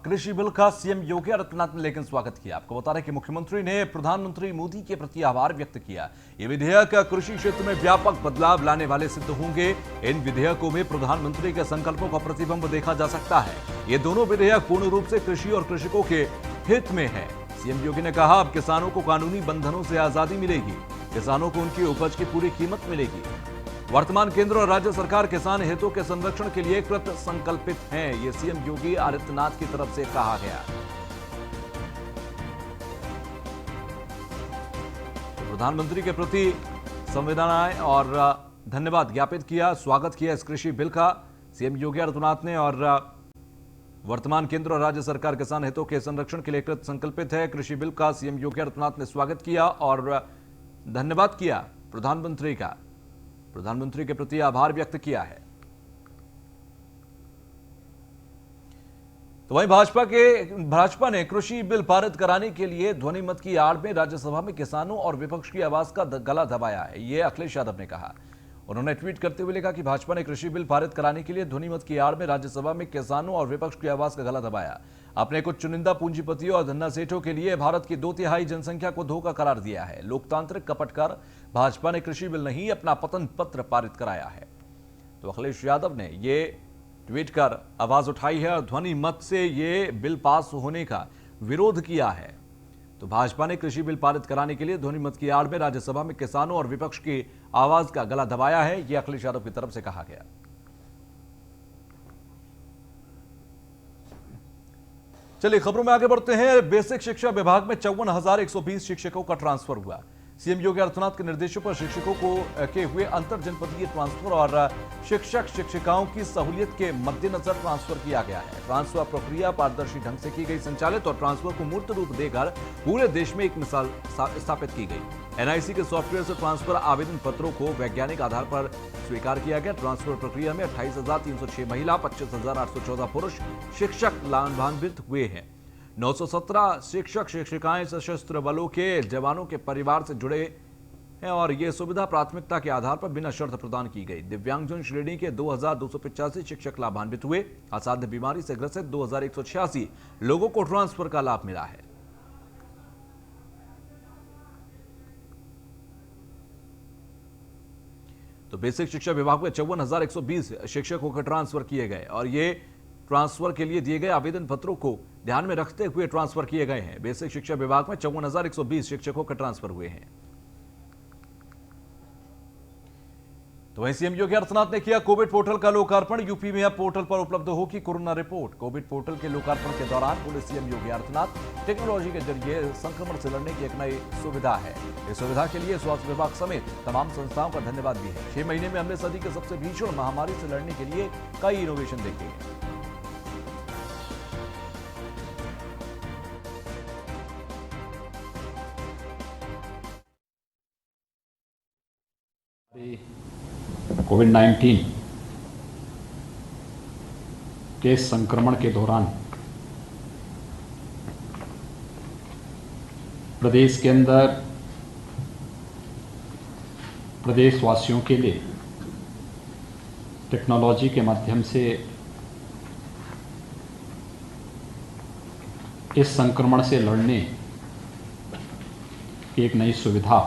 कृषि बिल का सीएम योगी आदित्यनाथ ने लेकिन स्वागत किया। आपको बता रहे कि मुख्यमंत्री ने प्रधानमंत्री मोदी के प्रति आभार व्यक्त किया। ये विधेयक कृषि क्षेत्र में व्यापक बदलाव लाने वाले सिद्ध होंगे। इन विधेयकों में प्रधानमंत्री के संकल्पों का प्रतिबिंब देखा जा सकता है। ये दोनों विधेयक पूर्ण रूप से कृषि और कृषकों के हित में है। सीएम योगी ने कहा, अब किसानों को कानूनी बंधनों से आजादी मिलेगी, किसानों को उनकी उपज की पूरी कीमत मिलेगी। वर्तमान केंद्र और राज्य सरकार किसान हितों के संरक्षण के लिए कृत संकल्पित हैं, ये सीएम योगी आदित्यनाथ की तरफ से कहा गया। तो प्रधानमंत्री के प्रति संवेदनाएं और धन्यवाद ज्ञापित किया, स्वागत किया इस कृषि बिल का सीएम योगी आदित्यनाथ ने। और वर्तमान केंद्र और राज्य सरकार किसान हितों के संरक्षण के लिए कृत संकल्पित है। कृषि बिल का सीएम योगी आदित्यनाथ ने स्वागत किया और धन्यवाद किया प्रधानमंत्री का, प्रधानमंत्री के प्रति आभार व्यक्त किया है। तो वहीं भाजपा ने कृषि बिल पारित कराने के लिए ध्वनि मत की आड़ में राज्यसभा में किसानों और विपक्ष की आवाज का गला दबाया है, ये अखिलेश यादव ने कहा। उन्होंने ट्वीट करते हुए लिखा कि भाजपा ने कृषि बिल पारित कराने के लिए ध्वनि मत की आड़ में राज्यसभा में किसानों और विपक्ष की आवाज का गला दबाया। अपने कुछ चुनिंदा पूंजीपतियों और धन्ना सेठों के लिए भारत की 2/3 जनसंख्या को धोखा करार दिया है। लोकतांत्रिक कपट कर भाजपा ने कृषि बिल नहीं, अपना पतन पत्र पारित कराया है। तो अखिलेश यादव ने ये ट्वीट कर आवाज उठाई है और ध्वनि मत से ये बिल पास होने का विरोध किया है। तो भाजपा ने कृषि बिल पारित कराने के लिए ध्वनि मत की आड़ में राज्यसभा में किसानों और विपक्ष की आवाज का गला दबाया है, यह अखिलेश यादव की तरफ से कहा गया। चलिए खबरों में आगे बढ़ते हैं। बेसिक शिक्षा विभाग में 54,120 शिक्षकों का ट्रांसफर हुआ। सीएम योगी आदित्यनाथ के निर्देशों पर शिक्षकों के हुए अंतर जनपदीय ट्रांसफर और शिक्षक शिक्षिकाओं की सहूलियत के मद्देनजर ट्रांसफर किया गया है। ट्रांसफर प्रक्रिया पारदर्शी ढंग से की गई संचालित और ट्रांसफर को मूर्त रूप देकर पूरे देश में एक मिसाल स्थापित की गई। एनआईसी के सॉफ्टवेयर से ट्रांसफर आवेदन पत्रों को वैज्ञानिक आधार पर स्वीकार किया गया। ट्रांसफर प्रक्रिया में 28,306 महिला, 25,814 पुरुष शिक्षक लाभान्वित हुए हैं। 917 शिक्षक शिक्षिकाएं सशस्त्र बलों के जवानों के परिवार से जुड़े हैं और ये सुविधा प्राथमिकता के आधार पर बिना शर्त प्रदान की गई। दिव्यांगजन श्रेणी के 2,285 शिक्षक लाभान्वित हुए। असाध्य बीमारी से ग्रसित 2,186 लोगों को ट्रांसफर का लाभ मिला है। तो बेसिक शिक्षा विभाग में 54,120 शिक्षकों के ट्रांसफर किए गए और ये ट्रांसफर के लिए दिए गए आवेदन पत्रों को ध्यान में रखते हुए ट्रांसफर किए गए हैं। बेसिक शिक्षा विभाग में 54,120 शिक्षकों के ट्रांसफर हुए हैं। तो वहीं सीएम योगी आदित्यनाथ ने किया कोविड पोर्टल का लोकार्पण। यूपी में अब पोर्टल पर उपलब्ध होगी कोरोना रिपोर्ट। कोविड पोर्टल के लोकार्पण के दौरान बोले सीएम योगी आदित्यनाथ, टेक्नोलॉजी के जरिए संक्रमण से लड़ने की एक नई सुविधा है। इस सुविधा के लिए स्वास्थ्य विभाग समेत तमाम संस्थाओं का धन्यवाद भी है। 6 महीने में हमने सदी के सबसे भीषण महामारी से लड़ने के लिए कई इनोवेशन देखे हैं। कोविड-19 के संक्रमण के दौरान प्रदेश के अंदर प्रदेशवासियों के लिए टेक्नोलॉजी के माध्यम से इस संक्रमण से लड़ने की एक नई सुविधा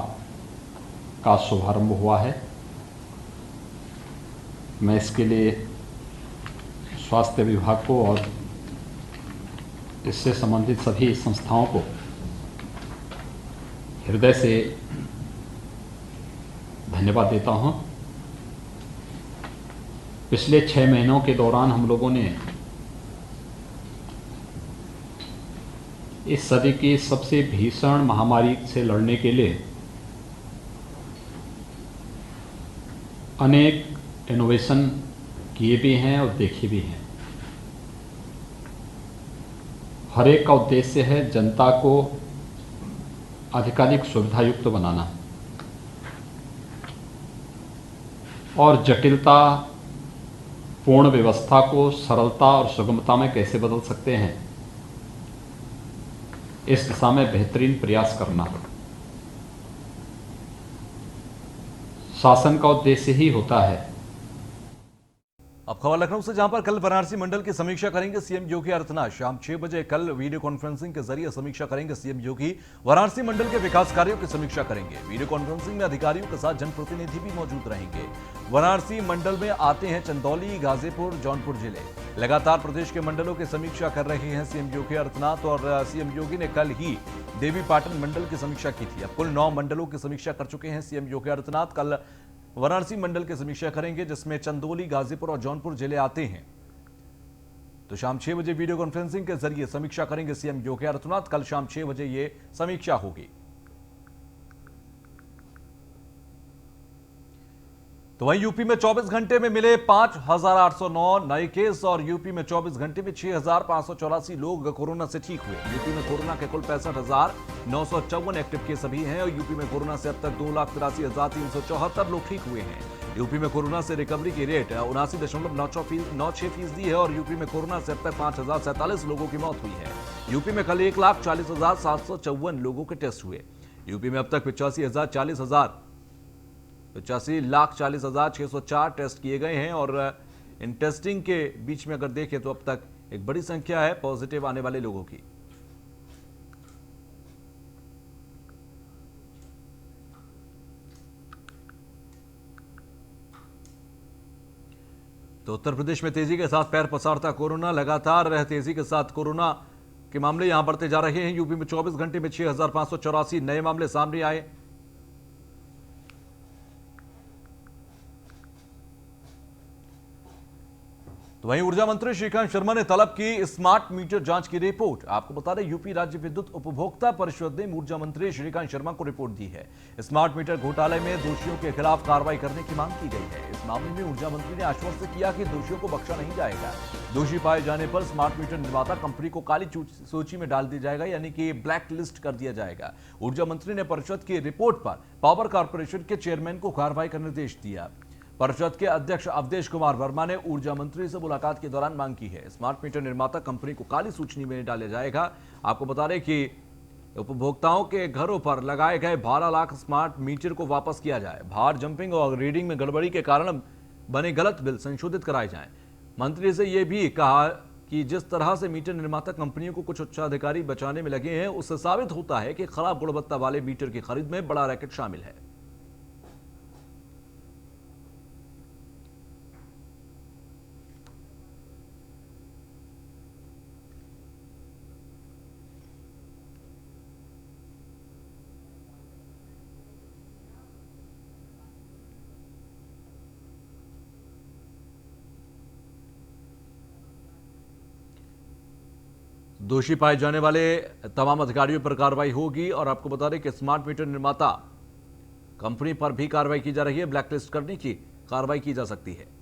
का शुभारंभ हुआ है। मैं इसके लिए स्वास्थ्य विभाग को और इससे संबंधित सभी संस्थाओं को हृदय से धन्यवाद देता हूं। पिछले 6 महीनों के दौरान हम लोगों ने इस सदी की सबसे भीषण महामारी से लड़ने के लिए अनेक इनोवेशन किए भी हैं और देखे भी हैं। हर एक का उद्देश्य है जनता को अधिकाधिक सुविधायुक्त बनाना और जटिलता पूर्ण व्यवस्था को सरलता और सुगमता में कैसे बदल सकते हैं, इस दिशा में बेहतरीन प्रयास करना शासन का उद्देश्य ही होता है। अब खबर लखनऊ से, जहां पर कल वाराणसी मंडल की समीक्षा करेंगे सीएम योगी आदित्यनाथ। शाम 6 बजे कल वीडियो कॉन्फ्रेंसिंग के जरिए समीक्षा करेंगे सीएम योगी। वाराणसी मंडल के विकास कार्यों की समीक्षा करेंगे। वीडियो कॉन्फ्रेंसिंग में अधिकारियों के साथ जनप्रतिनिधि भी मौजूद रहेंगे। वाराणसी मंडल में आते हैं चंदौली, गाजीपुर, जौनपुर जिले। लगातार प्रदेश के मंडलों की समीक्षा कर रहे हैं सीएम योगी आदित्यनाथ, और सीएम योगी ने कल ही देवीपाटन मंडल की समीक्षा की थी। अब कुल 9 मंडलों की समीक्षा कर चुके हैं सीएम योगी आदित्यनाथ। कल वाराणसी मंडल की समीक्षा करेंगे, जिसमें चंदौली, गाजीपुर और जौनपुर जिले आते हैं। तो शाम 6 बजे वीडियो कॉन्फ्रेंसिंग के जरिए समीक्षा करेंगे सीएम योगी आदित्यनाथ। कल शाम 6 बजे ये समीक्षा होगी। तो वहीं यूपी में 24 घंटे में मिले 5,809 नए केस, और यूपी में 24 घंटे में 6,584 लोग कोरोना से ठीक हुए। यूपी में कोरोना के कुल 65,954 एक्टिव केस अभी हैं, और यूपी में कोरोना से अब तक 2,83,374 लोग ठीक हुए हैं। यूपी में कोरोना से रिकवरी की रेट 79.96% है, और यूपी में कोरोना से अब तक 5,047 लोगों की मौत हुई है। यूपी में कल 1,40,754 लोगों के टेस्ट हुए। यूपी में अब तक 85,40,604 टेस्ट किए गए हैं, और इन टेस्टिंग के बीच में अगर देखें तो अब तक एक बड़ी संख्या है पॉजिटिव आने वाले लोगों की। तो उत्तर प्रदेश में तेजी के साथ पैर पसारता कोरोना। लगातार तेजी के साथ कोरोना के मामले यहां बढ़ते जा रहे हैं। यूपी में 24 घंटे में 6,584 नए मामले सामने आए। तो वहीं ऊर्जा मंत्री श्रीकांत शर्मा ने तलब की स्मार्ट मीटर जांच की रिपोर्ट। आपको बता दें, यूपी राज्य विद्युत उपभोक्ता परिषद ने ऊर्जा मंत्री श्रीकांत शर्मा को रिपोर्ट दी है। स्मार्ट मीटर घोटाले में दोषियों के खिलाफ कार्रवाई करने की मांग की गई है। इस मामले में ऊर्जा मंत्री ने आश्वस्त किया कि दोषियों को बख्शा नहीं जाएगा। दोषी पाए जाने पर स्मार्ट मीटर निर्माता कंपनी को काली सूची में डाल दिया जाएगा, यानी कि ब्लैक लिस्ट कर दिया जाएगा। ऊर्जा मंत्री ने परिषद की रिपोर्ट पर पावर कॉर्पोरेशन के चेयरमैन को कार्रवाई का निर्देश दिया। परिषद के अध्यक्ष अवधेश कुमार वर्मा ने ऊर्जा मंत्री से मुलाकात के दौरान मांग की है, स्मार्ट मीटर निर्माता कंपनी को काली सूची में डाला जाएगा। आपको बता दें कि उपभोक्ताओं के घरों पर लगाए गए 12 लाख स्मार्ट मीटर को वापस किया जाए। भार जंपिंग और रीडिंग में गड़बड़ी के कारण बने गलत बिल संशोधित कराए जाएं। मंत्री से यह भी कहा कि जिस तरह से मीटर निर्माता कंपनियों को कुछ उच्चाधिकारी बचाने में लगे हैं, उससे साबित होता है कि खराब गुणवत्ता वाले मीटर की खरीद में बड़ा रैकेट शामिल है। दोषी पाए जाने वाले तमाम अधिकारियों पर कार्रवाई होगी। और आपको बता दें कि स्मार्ट मीटर निर्माता कंपनी पर भी कार्रवाई की जा रही है। ब्लैकलिस्ट करने की कार्रवाई की जा सकती है।